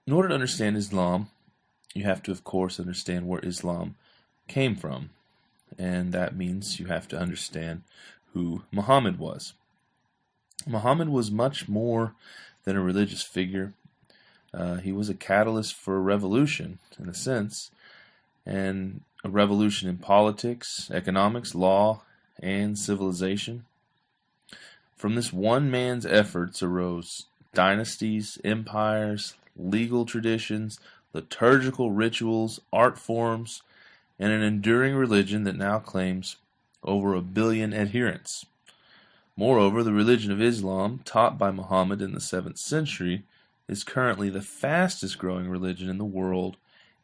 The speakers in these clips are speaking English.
In order to understand Islam, you have to, of course, understand where Islam came from. And that means you have to understand who Muhammad was. Muhammad was much more than a religious figure. He was a catalyst for a revolution, in a sense, and a revolution in politics, economics, law, and civilization. From this one man's efforts arose dynasties, empires, legal traditions, liturgical rituals, art forms, and an enduring religion that now claims over 1 billion adherents. Moreover, the religion of Islam, taught by Muhammad in the 7th century, is currently the fastest growing religion in the world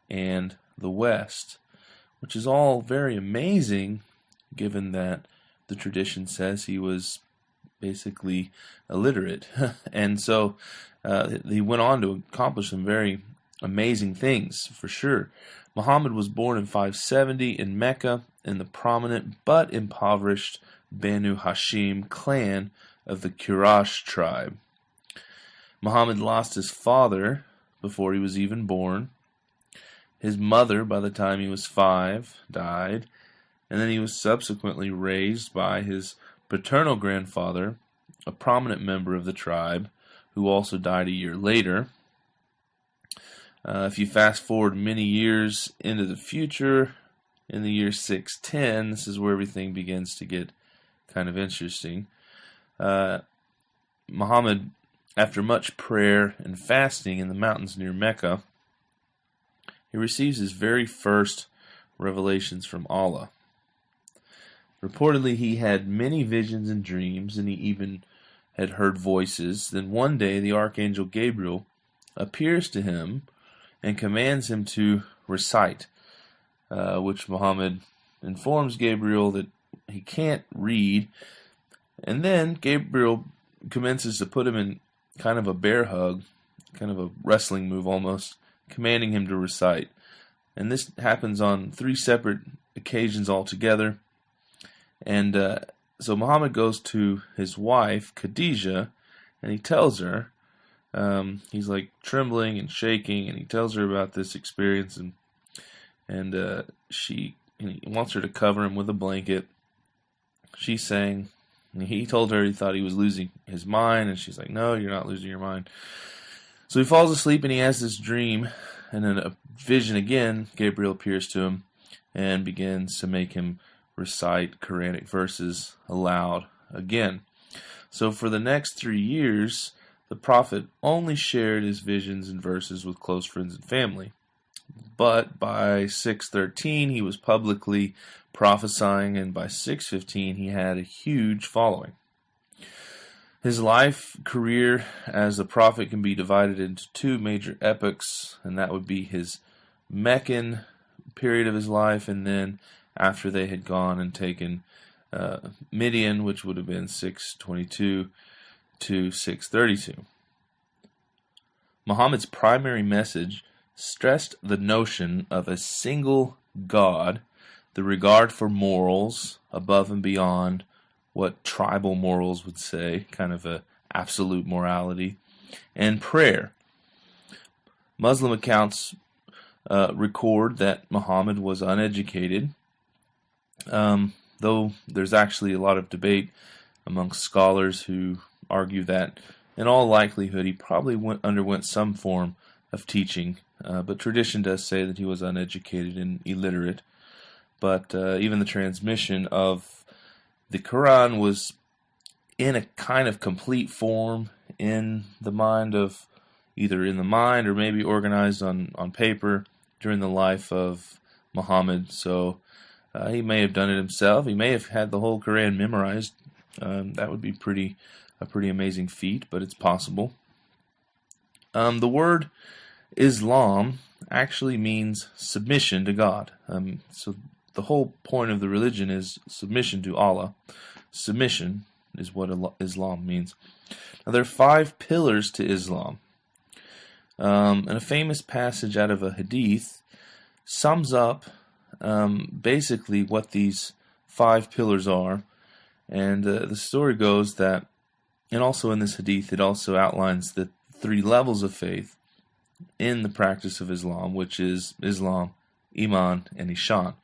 and the West, which is all very amazing given that the tradition says he was basically illiterate. And so he went on to accomplish some very amazing things, for sure. Muhammad was born in 570 in Mecca in the prominent but impoverished Banu Hashim clan of the Quraysh tribe. Muhammad lost his father before he was even born. His mother, by the time he was 5, died, and then he was subsequently raised by his paternal grandfather, a prominent member of the tribe, who also died a year later. If you fast forward many years into the future, in the year 610, this is where everything begins to get kind of interesting. Muhammad, after much prayer and fasting in the mountains near Mecca, he receives his very first revelations from Allah. Reportedly, he had many visions and dreams, and he even had heard voices. Then one day, the archangel Gabriel appears to him and commands him to recite, which Muhammad informs Gabriel that he can't read. And then Gabriel commences to put him in kind of a bear hug, kind of a wrestling move almost, commanding him to recite. And this happens on 3 separate occasions altogether. And so Muhammad goes to his wife, Khadijah, and he tells her, he's like trembling and shaking, and he tells her about this experience, and he wants her to cover him with a blanket. She's saying, he told her he thought he was losing his mind, and she's like, no, you're not losing your mind. So he falls asleep, and he has this dream, and then a vision again, Gabriel appears to him and begins to make him recite Quranic verses aloud again. So for the next 3 years, the Prophet only shared his visions and verses with close friends and family. But by 613, he was publicly prophesying, and by 615, he had a huge following. His life career as a prophet can be divided into 2 major epochs, and that would be his Meccan period of his life, and then after they had gone and taken Midian, which would have been 622 to 632. Muhammad's primary message stressed the notion of a single God, the regard for morals above and beyond what tribal morals would say, kind of a absolute morality, and prayer. Muslim accounts record that Muhammad was uneducated, though there's actually a lot of debate amongst scholars who argue that in all likelihood he probably underwent some form of teaching, but tradition does say that he was uneducated and illiterate. But even the transmission of the Quran was in a kind of complete form in the mind of, either in the mind or maybe organized on paper during the life of Muhammad. So he may have done it himself. He may have had the whole Quran memorized. That would be a pretty amazing feat, but it's possible. The word Islam actually means submission to God. So the whole point of the religion is submission to Allah. Submission is what Islam means. Now, there are 5 pillars to Islam. And a famous passage out of a hadith sums up basically what these 5 pillars are. And the story goes that, and also in this hadith, it also outlines the 3 levels of faith. in the practice of Islam, which is Islam, Iman, and Ihsan.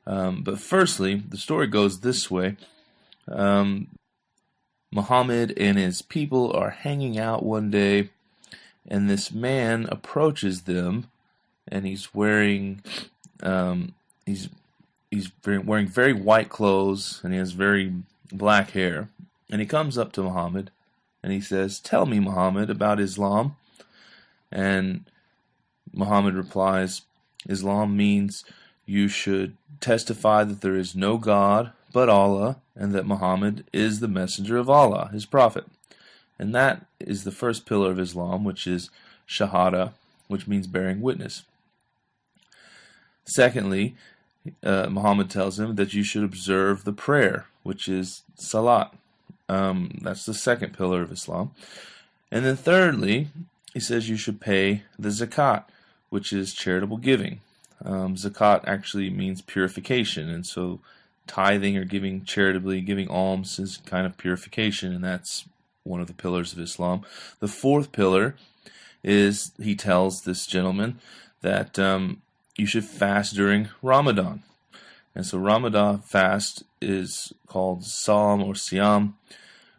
But firstly, the story goes this way. Muhammad and his people are hanging out one day, and this man approaches them, and he's wearing wearing very white clothes, and he has very black hair. And he comes up to Muhammad, and he says, "Tell me, Muhammad, about Islam." And Muhammad replies, "Islam means you should testify that there is no God but Allah, and that Muhammad is the messenger of Allah, his prophet." And that is the first pillar of Islam, which is Shahada, which means bearing witness. Secondly, Muhammad tells him that you should observe the prayer, which is Salat. That's the second pillar of Islam. And then thirdly, he says you should pay the Zakat, which is charitable giving. Zakat actually means purification, and so tithing or giving charitably, giving alms is kind of purification, and that's one of the pillars of Islam. The fourth pillar is, he tells this gentleman that you should fast during Ramadan. And so Ramadan fast is called Sawm or Siyam,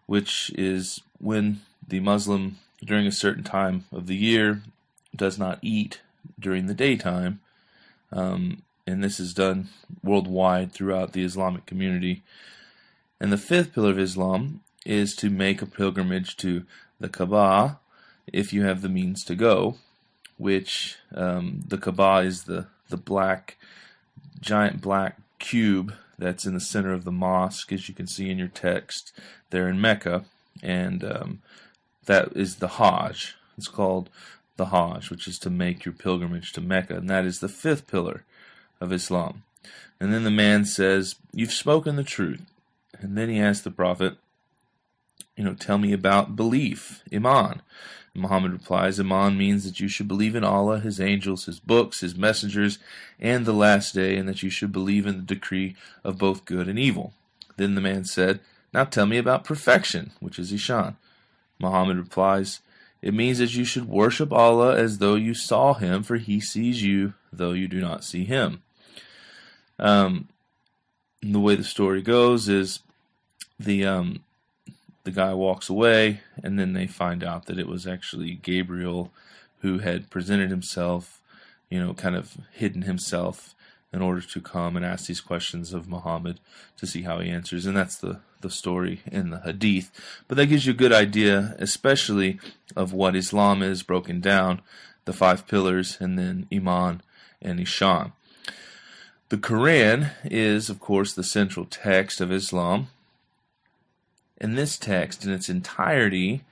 which is when the Muslim, during a certain time of the year, does not eat during the daytime. And this is done worldwide throughout the Islamic community. And the fifth pillar of Islam is to make a pilgrimage to the Kaaba if you have the means to go, which the Kaaba is the giant black cube that's in the center of the mosque, as you can see in your text there in Mecca, and that is the Hajj. It's called the Hajj, which is to make your pilgrimage to Mecca, and that is the fifth pillar of Islam. And then the man says, "You've spoken the truth." And then he asks the Prophet, "Tell me about belief, Iman." And Muhammad replies, "Iman means that you should believe in Allah, His angels, His books, His messengers, and the last day, and that you should believe in the decree of both good and evil." Then the man said, "Now tell me about perfection, which is Ihsan." Muhammad replies, "It means that you should worship Allah as though you saw Him, for He sees you, though you do not see Him." The way the story goes is the guy walks away, and then they find out that it was actually Gabriel who had presented himself, kind of hidden himself in order to come and ask these questions of Muhammad to see how he answers. And that's the story in the Hadith. But that gives you a good idea, especially of what Islam is broken down, the 5 pillars, and then Iman and Ihsan. The Quran is, of course, the central text of Islam. And this text in its entirety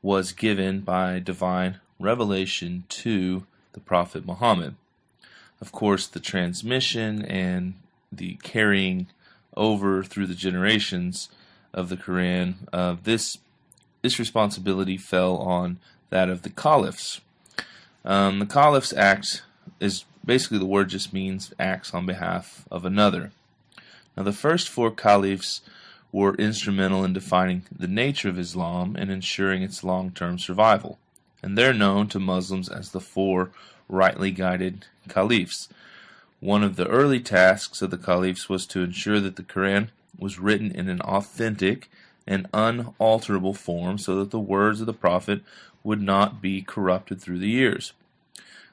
was given by divine revelation to the Prophet Muhammad. Of course, the transmission and the carrying over through the generations of the Quran, this responsibility fell on that of the caliphs. The caliphs act is basically, the word just means acts on behalf of another. Now, the first 4 caliphs were instrumental in defining the nature of Islam and ensuring its long-term survival. And they're known to Muslims as the 4 rightly guided caliphs. One of the early tasks of the caliphs was to ensure that the Quran was written in an authentic and unalterable form so that the words of the Prophet would not be corrupted through the years.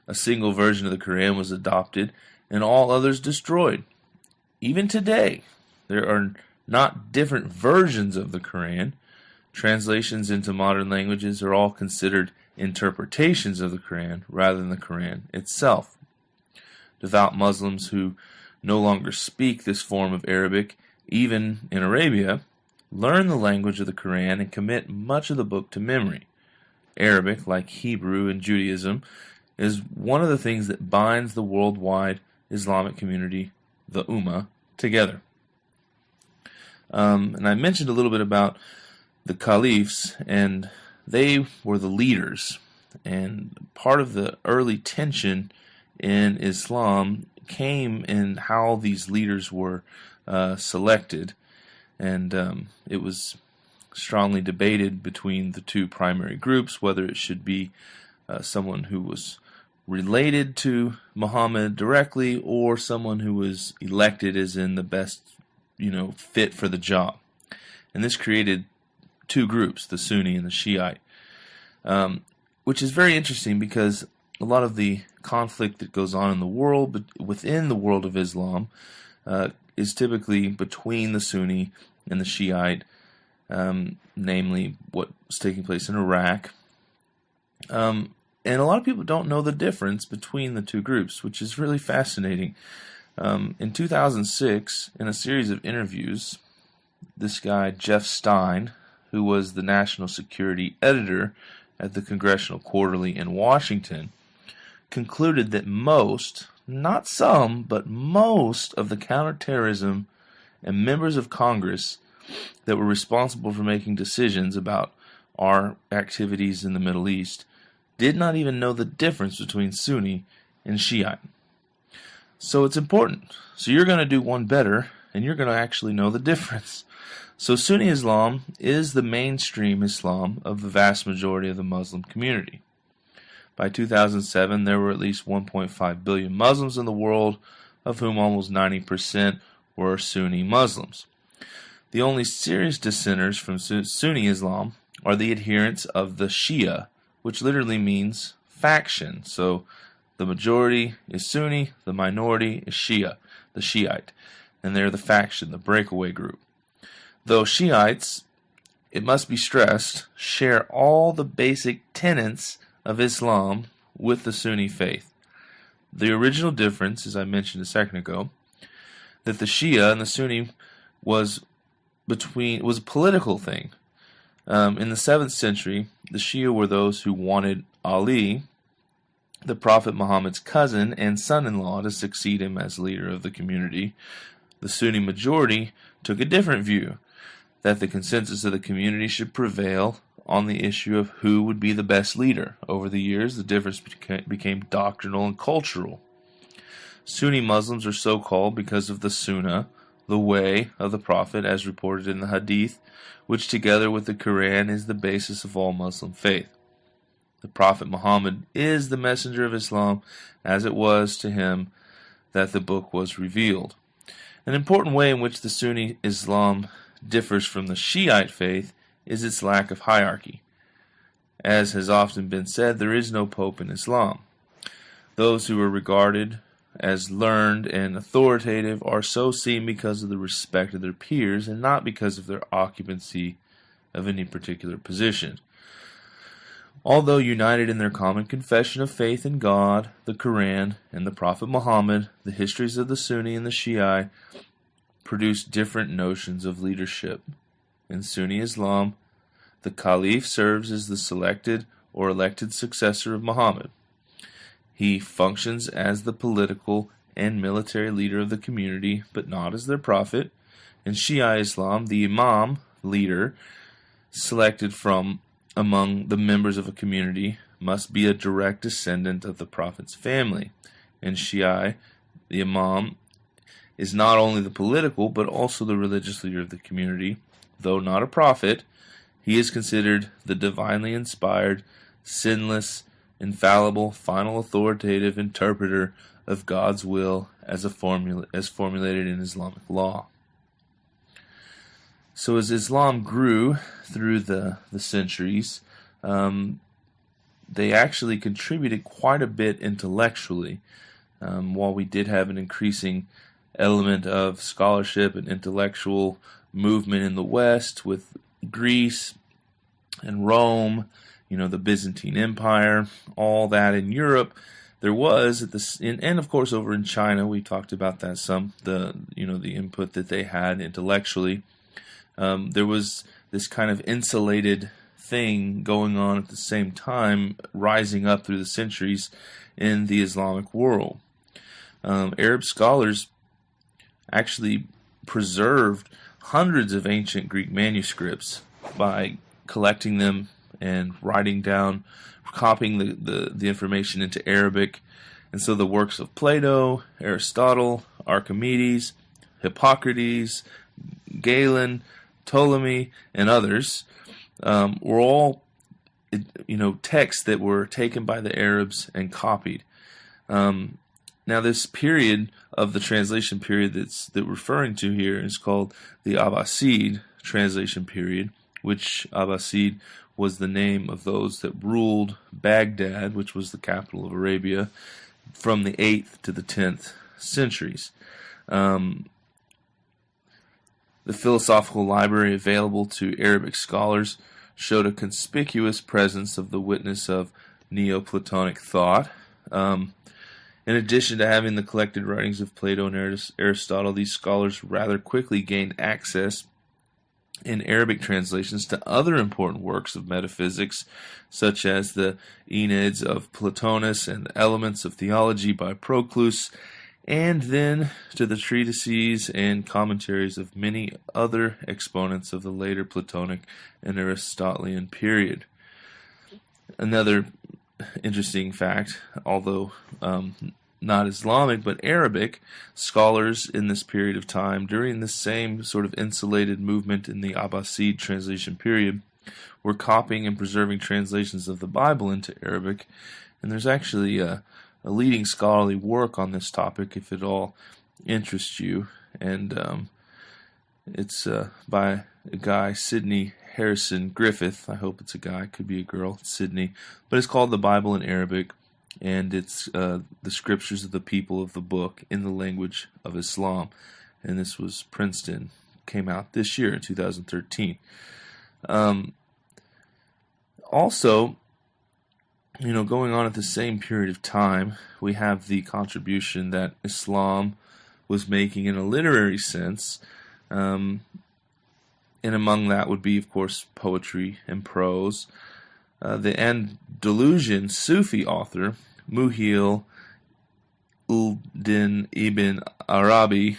A single version of the Quran was adopted and all others destroyed. Even today, there are not different versions of the Quran. Translations into modern languages are all considered interpretations of the Quran rather than the Quran itself. Devout Muslims who no longer speak this form of Arabic, even in Arabia, learn the language of the Quran and commit much of the book to memory. Arabic, like Hebrew in Judaism, is one of the things that binds the worldwide Islamic community, the Ummah, together. And I mentioned a little bit about the caliphs, and they were the leaders. And part of the early tension in Islam came in how these leaders were selected. And it was strongly debated between the 2 primary groups whether it should be someone who was related to Muhammad directly or someone who was elected as in the best, fit for the job. And this created two groups, the Sunni and the Shiite, which is very interesting because a lot of the conflict that goes on in the world, but within the world of Islam, is typically between the Sunni and the Shiite, namely what's taking place in Iraq. And a lot of people don't know the difference between the two groups, which is really fascinating. In 2006, in a series of interviews, this guy, Jeff Stein, who was the national security editor at the Congressional Quarterly in Washington, concluded that most, not some, but most of the counterterrorism and members of Congress that were responsible for making decisions about our activities in the Middle East did not even know the difference between Sunni and Shiite. So it's important. So you're going to do one better, and you're going to actually know the difference. So Sunni Islam is the mainstream Islam of the vast majority of the Muslim community. By 2007, there were at least 1.5 billion Muslims in the world, of whom almost 90% were Sunni Muslims. The only serious dissenters from Sunni Islam are the adherents of the Shia, which literally means faction. So the majority is Sunni, the minority is Shia, the Shiite, and they're the faction, the breakaway group. Though Shiites, it must be stressed, share all the basic tenets of Islam with the Sunni faith. The original difference, as I mentioned a second ago, that the Shia and the Sunni was a political thing. In the 7th century, the Shia were those who wanted Ali, the Prophet Muhammad's cousin and son-in-law, to succeed him as leader of the community. The Sunni majority took a different view, that the consensus of the community should prevail on the issue of who would be the best leader. Over the years, the difference became doctrinal and cultural. Sunni Muslims are so called because of the Sunnah, the way of the Prophet as reported in the Hadith, which together with the Quran is the basis of all Muslim faith. The Prophet Muhammad is the messenger of Islam, as it was to him that the book was revealed. An important way in which the Sunni Islam differs from the Shiite faith is its lack of hierarchy. As has often been said, there is no pope in Islam. Those who are regarded as learned and authoritative are so seen because of the respect of their peers and not because of their occupancy of any particular position. Although united in their common confession of faith in God, the Quran, and the Prophet Muhammad, the histories of the Sunni and the Shiite produce different notions of leadership. In Sunni Islam, the Caliph serves as the selected or elected successor of Muhammad. He functions as the political and military leader of the community, but not as their prophet. In Shia Islam, the Imam, leader, selected from among the members of a community, must be a direct descendant of the prophet's family. In Shia, the Imam is not only the political, but also the religious leader of the community. Though not a prophet, he is considered the divinely inspired, sinless, infallible, final authoritative interpreter of God's will as formulated in Islamic law. So as Islam grew through the centuries, they actually contributed quite a bit intellectually. While we did have an increasing element of scholarship and intellectual movement in the West with Greece and Rome, the Byzantine Empire, all that in Europe, there was and of course over in China, we talked about that some, the input that they had intellectually. There was this kind of insulated thing going on at the same time, rising up through the centuries in the Islamic world. Arab scholars actually preserved hundreds of ancient Greek manuscripts by collecting them and writing down, copying the information into Arabic. And so the works of Plato, Aristotle, Archimedes, Hippocrates, Galen, Ptolemy, and others were all texts that were taken by the Arabs and copied. Now, this period of the translation period that we're referring to here is called the Abbasid translation period, which Abbasid was the name of those that ruled Baghdad, which was the capital of Arabia, from the 8th to the 10th centuries. The philosophical library available to Arabic scholars showed a conspicuous presence of the witness of Neoplatonic thought. In addition to having the collected writings of Plato and Aristotle, these scholars rather quickly gained access in Arabic translations to other important works of metaphysics, such as the Aeneids of Plotinus and the Elements of Theology by Proclus, and then to the treatises and commentaries of many other exponents of the later Platonic and Aristotelian period. Another interesting fact, although not Islamic but Arabic, scholars in this period of time, during the same sort of insulated movement in the Abbasid translation period, were copying and preserving translations of the Bible into Arabic. And there's actually a leading scholarly work on this topic, if it all interests you, and it's by a guy, Sidney Harrison Griffith. I hope it's a guy, could be a girl, Sidney, but it's called The Bible in Arabic, and it's the scriptures of the people of the book in the language of Islam. And this was Princeton, came out this year in 2013. Also, going on at the same period of time, we have the contribution that Islam was making in a literary sense, and among that would be, of course, poetry and prose. The Andalusian Sufi author, Muhyiddin ibn Arabi,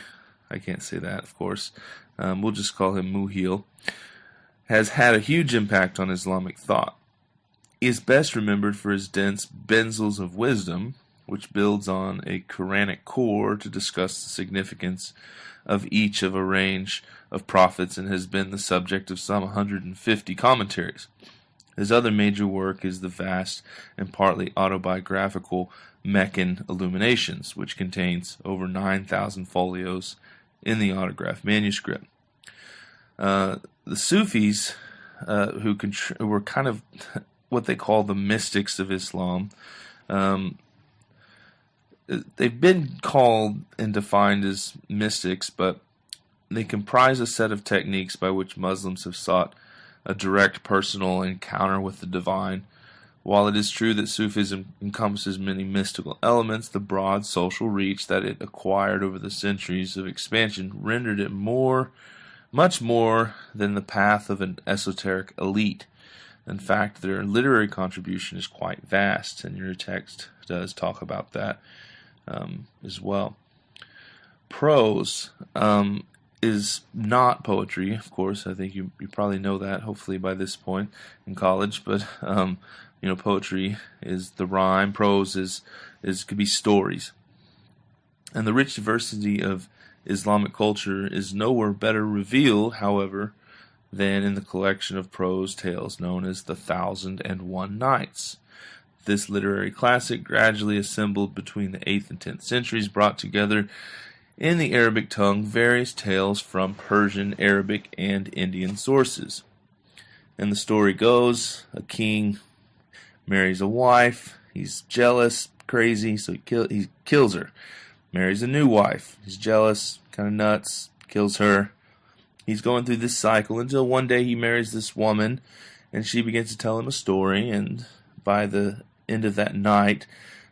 I can't say that, of course, we'll just call him Muhyiddin, has had a huge impact on Islamic thought. He is best remembered for his dense Benzels of Wisdom, which builds on a Quranic core to discuss the significance of each of a range of prophets and has been the subject of some 150 commentaries. His other major work is the vast and partly autobiographical Meccan Illuminations, which contains over 9,000 folios in the autographed manuscript. The Sufis, who were kind of what they call the mystics of Islam, they've been called and defined as mystics, but they comprise a set of techniques by which Muslims have sought a direct personal encounter with the divine. While it is true that Sufism encompasses many mystical elements, the broad social reach that it acquired over the centuries of expansion rendered it much more than the path of an esoteric elite. In fact, their literary contribution is quite vast, and your text does talk about that as well. Prose is not poetry, of course. I think you probably know that, hopefully, by this point in college. But poetry is the rhyme. Prose could be stories. And the rich diversity of Islamic culture is nowhere better revealed, however, than in the collection of prose tales known as the 1001 Nights. This literary classic, gradually assembled between the 8th and 10th centuries, brought together in the Arabic tongue various tales from Persian, Arabic, and Indian sources. And the story goes, a king marries a wife, he's jealous, crazy, so he kills her. Marries a new wife, he's jealous, kind of nuts, kills her. He's going through this cycle until one day he marries this woman, and she begins to tell him a story, and by the end of that night,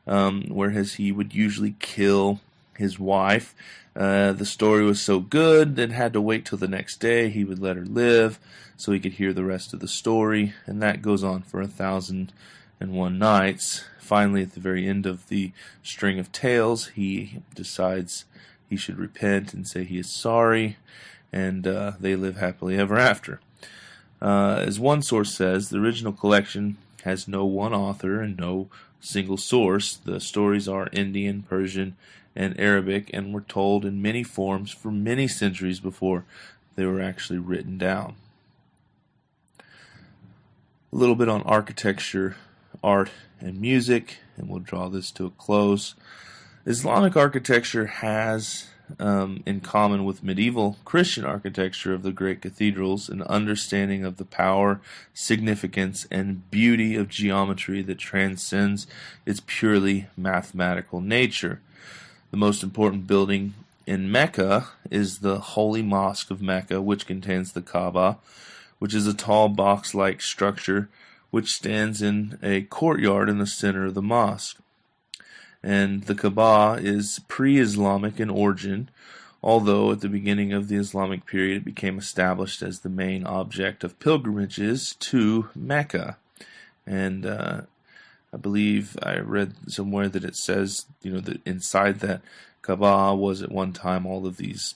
whereas he would usually kill his wife, the story was so good that had to wait till the next day. He would let her live so he could hear the rest of the story, and that goes on for 1001 nights. Finally, at the very end of the string of tales, he decides he should repent and say he is sorry, and they live happily ever after. As one source says, the original collection has no one author and no single source. The stories are Indian, Persian, and Arabic, and were told in many forms for many centuries before they were actually written down. A little bit on architecture, art, and music, and we'll draw this to a close. Islamic architecture has, in common with medieval Christian architecture of the great cathedrals, an understanding of the power, significance, and beauty of geometry that transcends its purely mathematical nature. The most important building in Mecca is the Holy Mosque of Mecca, which contains the Kaaba, which is a tall box-like structure which stands in a courtyard in the center of the mosque. And the Kaaba is pre-Islamic in origin, although at the beginning of the Islamic period it became established as the main object of pilgrimages to Mecca. And I believe I read somewhere that it says, that inside that Kaaba was at one time all of these,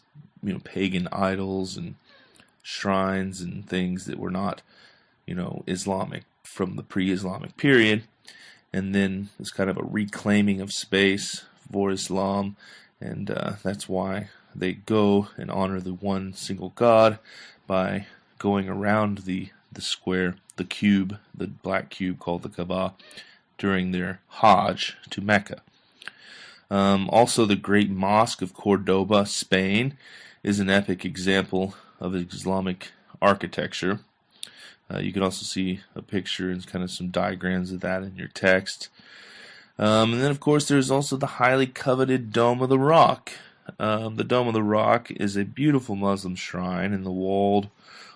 pagan idols and shrines and things that were not, Islamic from the pre-Islamic period. And then it's kind of a reclaiming of space for Islam, and that's why they go and honor the one single God by going around the square, the cube, the black cube called the Kaaba, during their Hajj to Mecca. Also, the Great Mosque of Cordoba, Spain, is an epic example of Islamic architecture. You can also see a picture and kind of some diagrams of that in your text. And then, of course, there's also the highly coveted Dome of the Rock. The Dome of the Rock is a beautiful Muslim shrine in the walled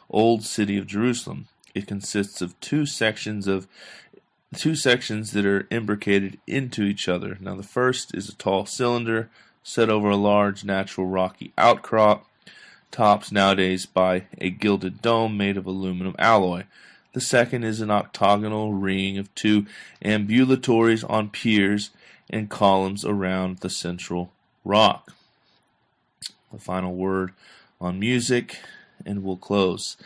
old city of Jerusalem. It consists of two sections that are imbricated into each other. Now, the first is a tall cylinder set over a large natural rocky outcrop, topped nowadays by a gilded dome made of aluminum alloy. The second is an octagonal ring of two ambulatories on piers and columns around the central rock. The final word on music, and we'll close.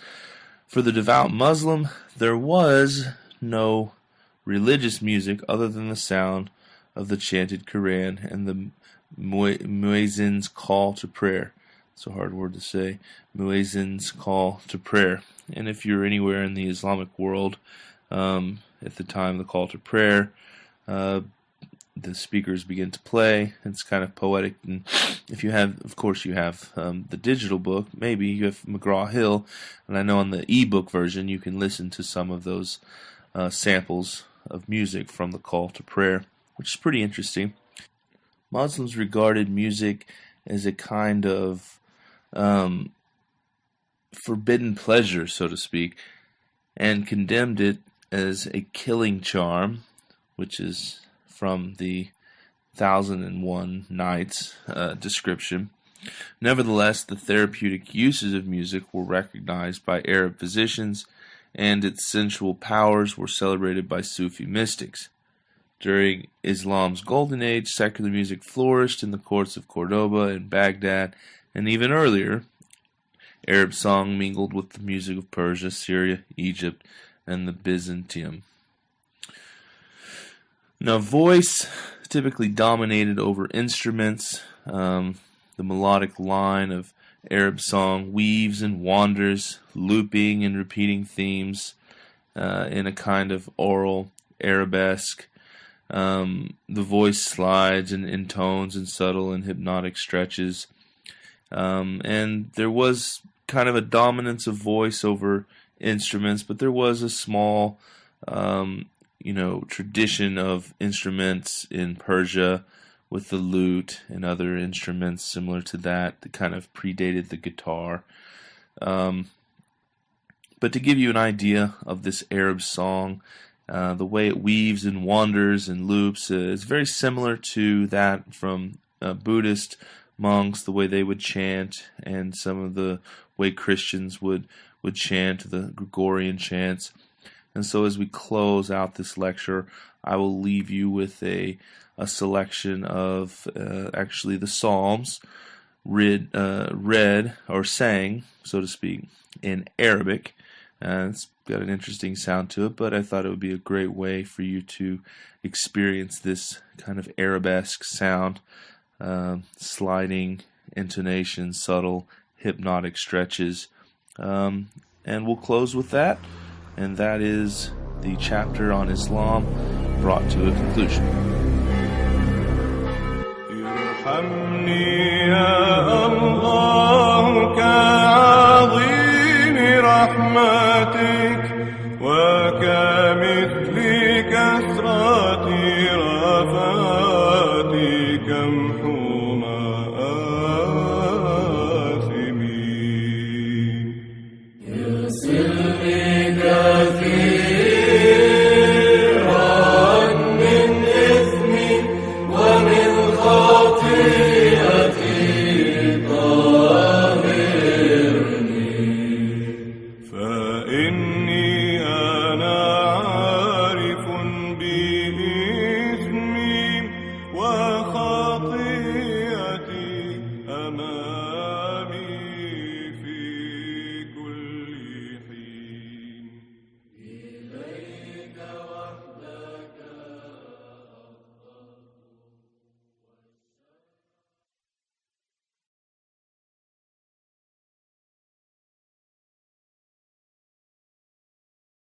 For the devout Muslim, there was no religious music other than the sound of the chanted Quran and the muezzin's call to prayer. It's a hard word to say. Muezzin's call to prayer. And if you're anywhere in the Islamic world, at the time of the call to prayer, the speakers begin to play. It's kind of poetic. And if you have, of course, you have the digital book. Maybe you have McGraw-Hill, and I know on the ebook version you can listen to some of those samples of music from the call to prayer, which is pretty interesting. Muslims regarded music as a kind of forbidden pleasure, so to speak, and condemned it as a killing charm, which is from the 1001 Nights description. Nevertheless, the therapeutic uses of music were recognized by Arab physicians, and its sensual powers were celebrated by Sufi mystics. During Islam's golden age, secular music flourished in the courts of Cordoba and Baghdad, and even earlier, Arab song mingled with the music of Persia, Syria, Egypt, and the Byzantium. Now, voice typically dominated over instruments. The melodic line of Arab song weaves and wanders, looping and repeating themes in a kind of oral arabesque. The voice slides and intones in subtle and hypnotic stretches. And there was kind of a dominance of voice over instruments, but there was a small, tradition of instruments in Persia with the lute and other instruments similar to that kind of predated the guitar. But to give you an idea of this Arab song, the way it weaves and wanders and loops is very similar to that from Buddhist monks, the way they would chant, and some of the way Christians would chant, the Gregorian chants. And so as we close out this lecture, I will leave you with a selection of actually the Psalms read or sang, so to speak, in Arabic. It's got an interesting sound to it, but I thought it would be a great way for you to experience this kind of arabesque sound, sliding intonation, subtle hypnotic stretches. And we'll close with that, and that is the chapter on Islam brought to a conclusion.